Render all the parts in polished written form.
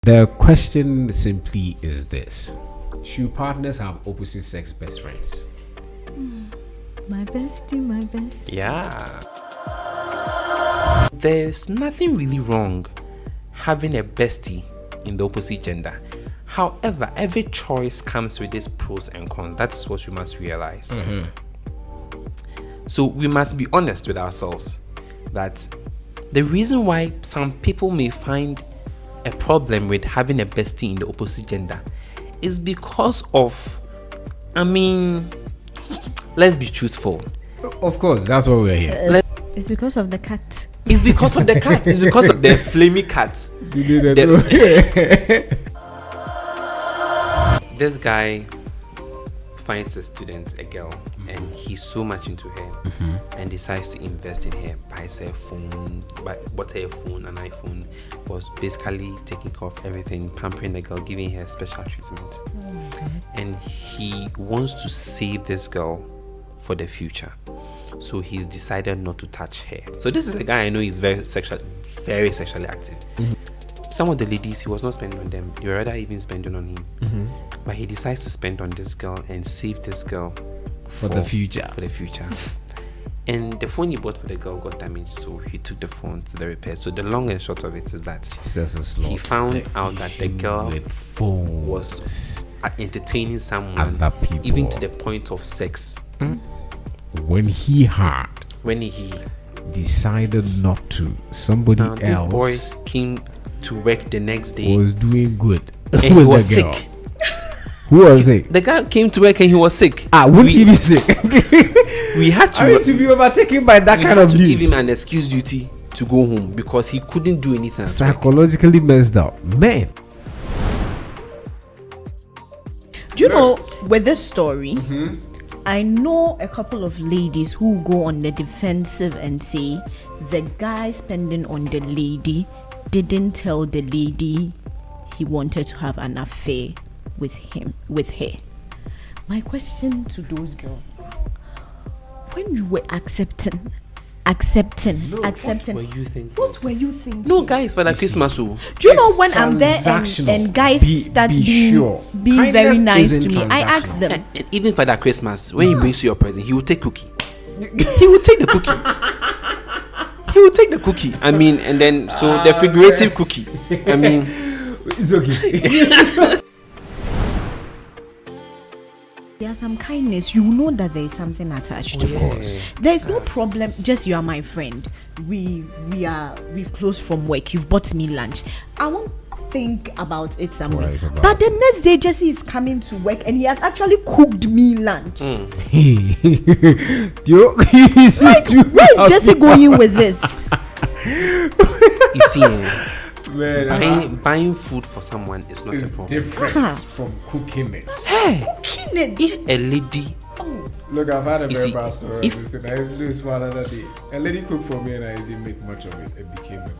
The question simply is this: should partners have opposite sex best friends? My bestie. Yeah. There's nothing really wrong having a bestie in the opposite gender. However, every choice comes with its pros and cons. That is what we must realize. So we must be honest with ourselves that the reason why some people may find a problem with having a bestie in the opposite gender is because of, let's be truthful. Of course, that's why we're here. It's because of the cat. It's because of the cat. It's because of the flamey cat. This guy finds a student, a girl, and he's so much into her and decides to invest in her, buys her phone, bought her a phone, an iPhone, was basically taking care of everything, pampering the girl, giving her special treatment. And he wants to save this girl for the future. So he's decided not to touch her. So this is a guy I know is very sexually active. Some of the ladies he was not spending on them, they were rather even spending on him. But he decides to spend on this girl and save this girl For the future. And the phone he bought for the girl got damaged, so he took the phone to the repair. So the long and short of it is that he found out that the girl was entertaining someone, even to the point of sex. When he decided not to, somebody else this boy came to work the next day, was doing good, and he was sick. Who was sick? The guy came to work and he was sick. Wouldn't he be sick? We had to be overtaken by that kind of news. Give him an excuse duty to go home because he couldn't do anything. Psychologically messed up, man. Do you know, with this story, I know a couple of ladies who go on the defensive and say the guy spending on the lady didn't tell the lady he wanted to have an affair with her. My question to those girls: when you were accepting, what were you thinking? No, guys, for that Christmas. Do you know when I'm there and guys start being very nice to me, I ask them. Even for that Christmas, when he brings you your present, he will take cookie. He will take the cookie. And then so the figurative cookie. It's okay. There's some kindness. You know that there is something attached to it. Of course. There is no problem. Just you are my friend. We've closed from work. You've bought me lunch. I won't think about it somewhere. But the next day, Jesse is coming to work and he has actually cooked me lunch. Where is Jesse going with this? You see, buying food for someone is not a problem. Different from cooking it. Cooking it. If a lady, look, I've had a very bad story. I did this one other day. A lady cooked for me and I didn't make much of it. It became a big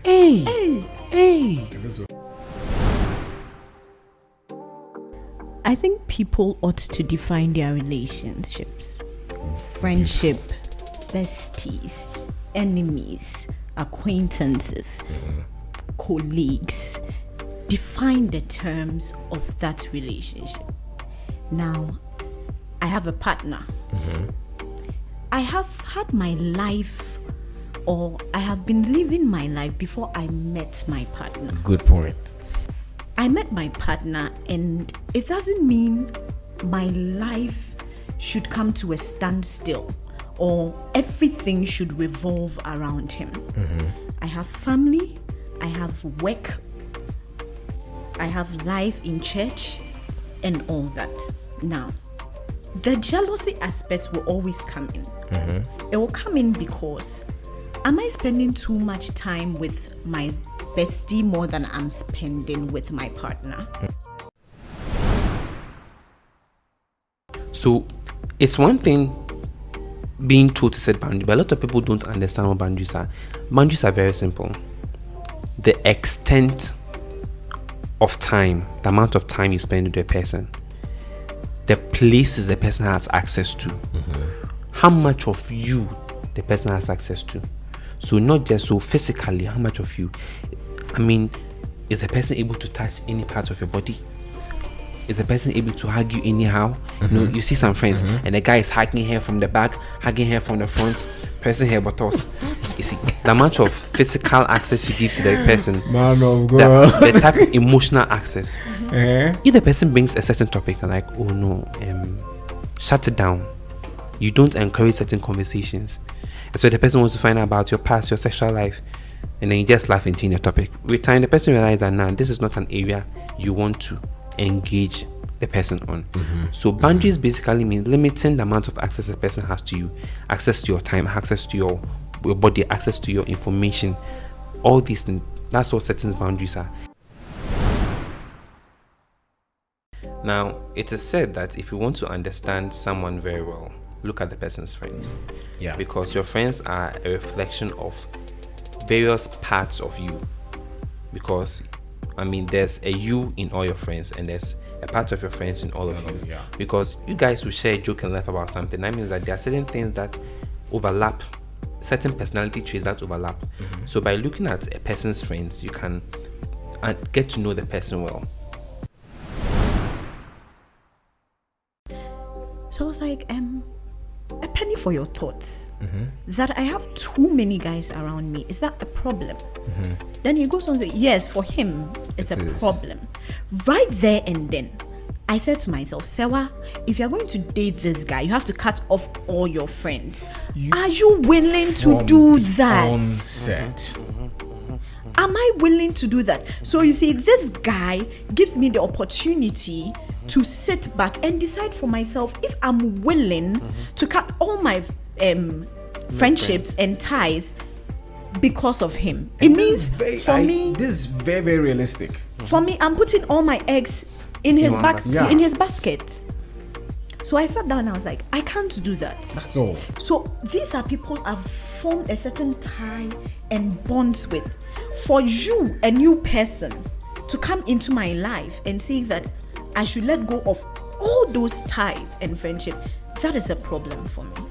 issue. Hey. I think people ought to define their relationships. Friendship, besties, enemies, acquaintances, colleagues. Define the terms of that relationship. Now, I have a partner. I have had my life, or I have been living my life before I met my partner. Good point. I met my partner, and it doesn't mean my life should come to a standstill or everything should revolve around him. I have family, I have work, I have life in church, and all that. Now, the jealousy aspect will always come in. It will come in because am I spending too much time with my bestie more than I'm spending with my partner? So it's one thing being told to set boundaries, but a lot of people don't understand what boundaries are. Boundaries are very simple. The extent of time, the amount of time you spend with a person, the places the person has access to, how much of you the person has access to. So not just so physically, how much of you. Is the person able to touch any part of your body? Is the person able to hug you anyhow? You know, you see some friends and the guy is hugging her from the back, hugging her from the front, pressing her buttocks. You see, the amount of physical access you give to the person, Man of God. the type of emotional access. If the person brings a certain topic, like, oh no, shut it down. You don't encourage certain conversations. So the person wants to find out about your past, your sexual life, and then you just laugh and change the topic. With time, the person realizes that now this is not an area you want to engage the person on. So boundaries basically mean limiting the amount of access a person has to you, access to your time, access to your body, access to your information. All these things, that's what certain boundaries are. Now, it is said that if you want to understand someone very well, look at the person's friends. Yeah. Because your friends are a reflection of various parts of you. Because I mean, there's a you in all your friends, and there's a part of your friends in all of you. Yeah. Because you guys will share a joke and laugh about something. That means that there are certain things that overlap, certain personality traits that overlap. So by looking at a person's friends, you can get to know the person well. So I was like, a penny for your thoughts. That I have too many guys around me, is that a problem? Then he goes on to say, yes, for him, it's a problem. Right there and then, I said to myself, Sewa, if you're going to date this guy, you have to cut off all your friends. Are you willing to do that? Onset. Am I willing to do that? So you see, this guy gives me the opportunity to sit back and decide for myself if I'm willing to cut all my friendships and ties because of him. It means me, this is very, very realistic. For me, I'm putting all my eggs in his basket. So I sat down and I was like, I can't do that. That's all. So these are people I've formed a certain tie and bonds with. For you, a new person, to come into my life and say that I should let go of all those ties and friendship, that is a problem for me.